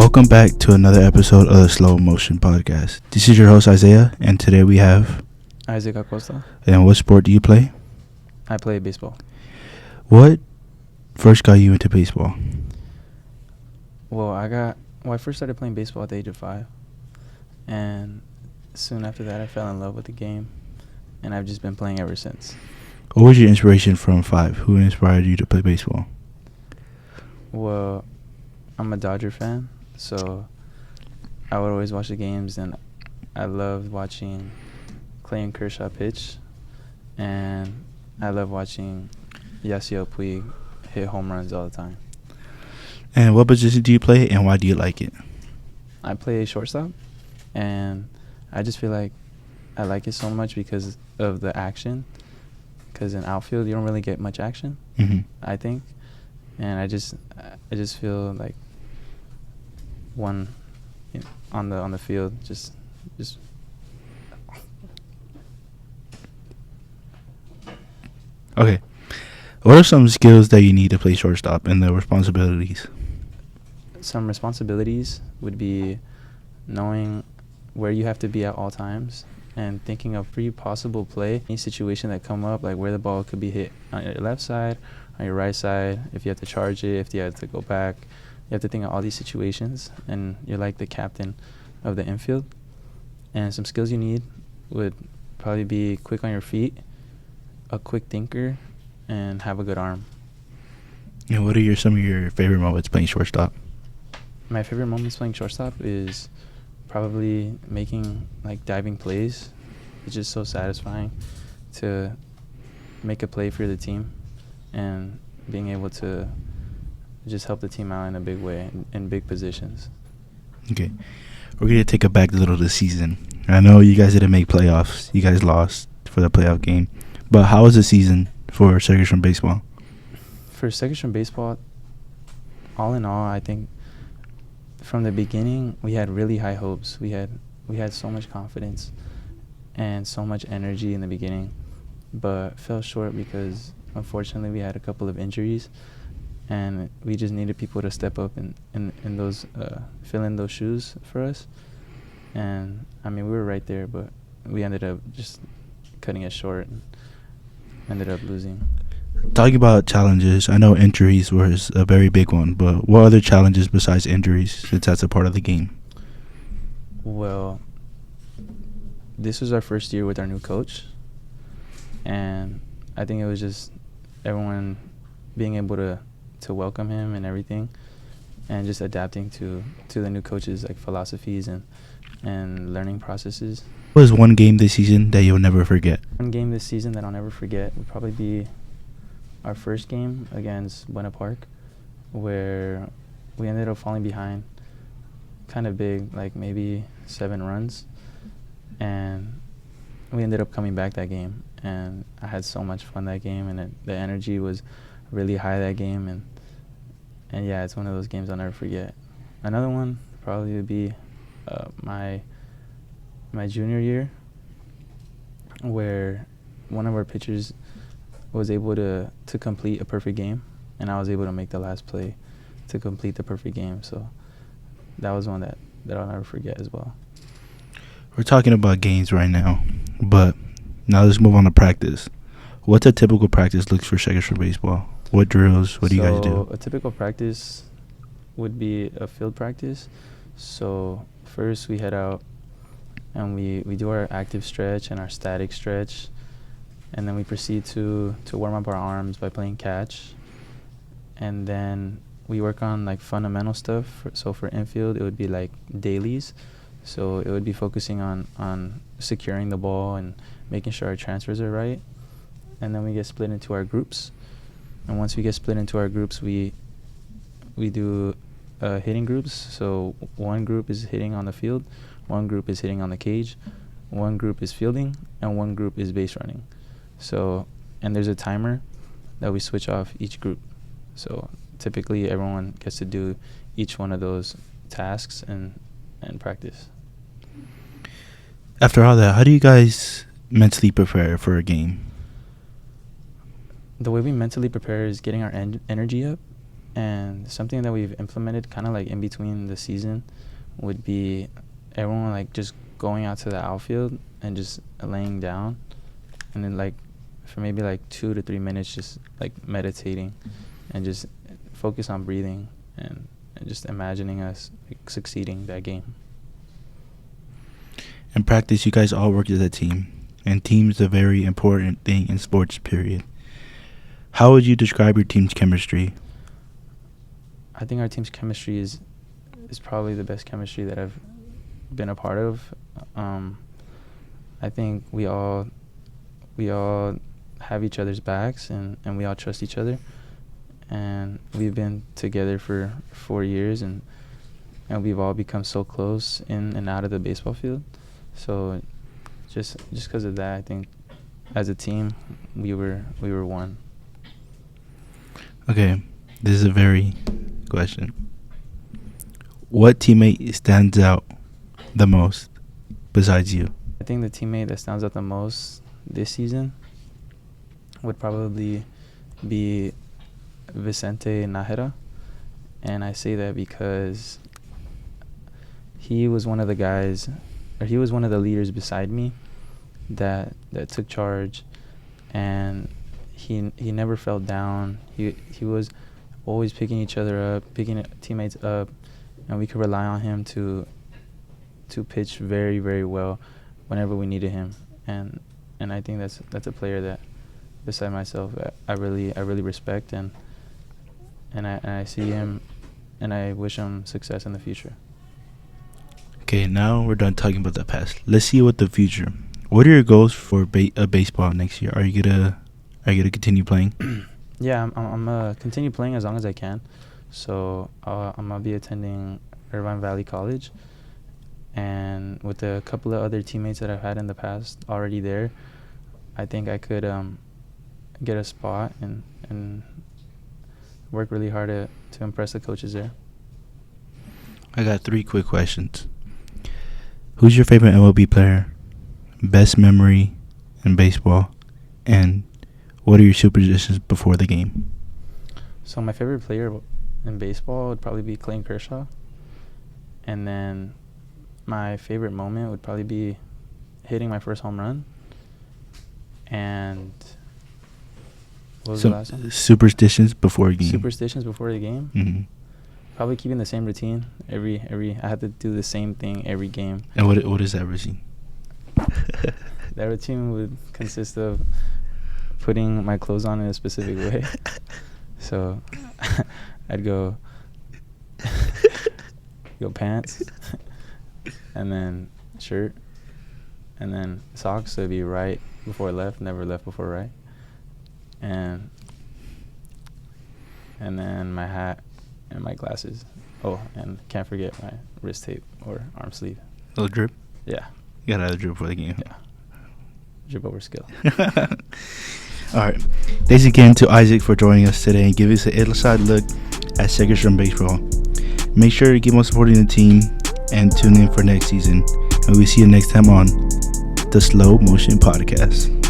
Welcome back to another episode of the Slow Motion Podcast. This is your host Isaiah, and today we have Isaac Costa. And what sport do you play? I play baseball. What first got you into baseball? Well, I first started playing baseball at the age of 5, and soon after that I fell in love with the game, and I've just been playing ever since. What was your inspiration from 5? Who inspired you to play baseball? Well, I'm a Dodger fan, so I would always watch the games, and I loved watching Clayton Kershaw pitch, and I love watching Yasiel Puig hit home runs all the time. And what position do you play, and why do you like it? I play shortstop, and I just feel like I like it so much because of the action. Because in outfield, you don't really get much action, I think. And I just feel like on the field just. Okay. What are some skills that you need to play shortstop and the responsibilities? Some responsibilities would be knowing where you have to be at all times and thinking of every possible play, any situation that come up, like where the ball could be hit on your left side, on your right side, if you have to charge it, if you have to go back. You have to think of all these situations, and you're like the captain of the infield. And some skills you need would probably be quick on your feet, a quick thinker, and have a good arm. And what are some of your favorite moments playing shortstop? My favorite moments playing shortstop is probably making diving plays. It's just so satisfying to make a play for the team and being able to just help the team out in a big way in big positions. Okay. We're going to take it back a little this season. I know you guys didn't make playoffs. You guys lost for the playoff game. But how was the season for Second Baseball? For Second Baseball, all in all, I think from the beginning we had really high hopes. We had so much confidence and so much energy in the beginning, but fell short because unfortunately we had a couple of injuries, and we just needed people to step up and those fill in those shoes for us. And I mean, we were right there, but we ended up just cutting it short and ended up losing. Talking about challenges, I know injuries was a very big one, but what other challenges besides injuries, since that's a part of the game? Well, this was our first year with our new coach, and I think it was just everyone being able to welcome him and everything, and just adapting to the new coach's philosophies and learning processes. What was one game this season that you'll never forget? One game this season that I'll never forget would probably be our first game against Buena Park, where we ended up falling behind kind of big, maybe 7 runs, and we ended up coming back that game, and I had so much fun that game, and the energy was really high that game, and yeah, it's one of those games I'll never forget. Another one probably would be my junior year, where one of our pitchers was able to complete a perfect game, and I was able to make the last play to complete the perfect game. So that was one that I'll never forget as well. We're talking about games right now, but now let's move on to practice. What's a typical practice looks for Second Baseball? What drills? What do you guys do? A typical practice would be a field practice. So first we head out and we do our active stretch and our static stretch, and then we proceed to warm up our arms by playing catch, and then we work on fundamental stuff. So for infield, it would be dailies. So it would be focusing on securing the ball and making sure our transfers are right, and then we get split into our groups. And once we get split into our groups, we do hitting groups. So one group is hitting on the field, one group is hitting on the cage, one group is fielding, and one group is base running. So, and there's a timer that we switch off each group. So typically everyone gets to do each one of those tasks and practice. After all that, how do you guys mentally prepare for a game? The way we mentally prepare is getting our energy up And something that we've implemented kind of like in between the season would be everyone like just going out to the outfield and just laying down, and then like for maybe like 2 to 3 minutes just like meditating and just focus on breathing and just imagining us like succeeding that game. In practice, you guys all work as a team, and team's a very important thing in sports, period. How would you describe your team's chemistry? I think our team's chemistry is probably the best chemistry that I've been a part of. I think we all have each other's backs, and we all trust each other. And we've been together for 4 years, and we've all become so close in and out of the baseball field. So just because of that, I think as a team we were one. Okay, this is a very question. What teammate stands out the most besides you? I think the teammate that stands out the most this season would probably be Vicente Nájera. And I say that because he was one of the guys, or he was one of the leaders beside me that took charge, and he never fell down. He was always picking each other up, picking teammates up, and we could rely on him to pitch very, very well whenever we needed him. And I think that's a player that, beside myself, I really respect, and I see him, and I wish him success in the future. Okay, now we're done talking about the past. Let's see what the future. What are your goals for baseball next year? Are you gonna continue playing? Yeah, I'm gonna continue playing as long as I can. So I'm gonna be attending Irvine Valley College, and with a couple of other teammates that I've had in the past already there, I think I could get a spot and work really hard to impress the coaches there. I got 3 quick questions. Who's your favorite MLB player? Best memory in baseball? And what are your superstitions before the game? So my favorite player in baseball would probably be Clayton Kershaw. And then my favorite moment would probably be hitting my first home run. And what was the last one? Superstitions before a game. Superstitions before the game? Mm-hmm. Probably keeping the same routine. I had to do the same thing every game. And what is that routine? That routine would consist of putting my clothes on in a specific way. So I'd go pants, and then shirt, and then socks. So it'd be right before left, never left before right. And then my hat and my glasses. Oh, and can't forget my wrist tape or arm sleeve. Little drip? Yeah. You gotta have a drip for the game. Yeah. Drip over skill. All right. Thanks again to Isaac for joining us today and giving us an inside look at second string baseball. Make sure to keep on supporting the team and tune in for next season. And we'll see you next time on the Slow Motion Podcast.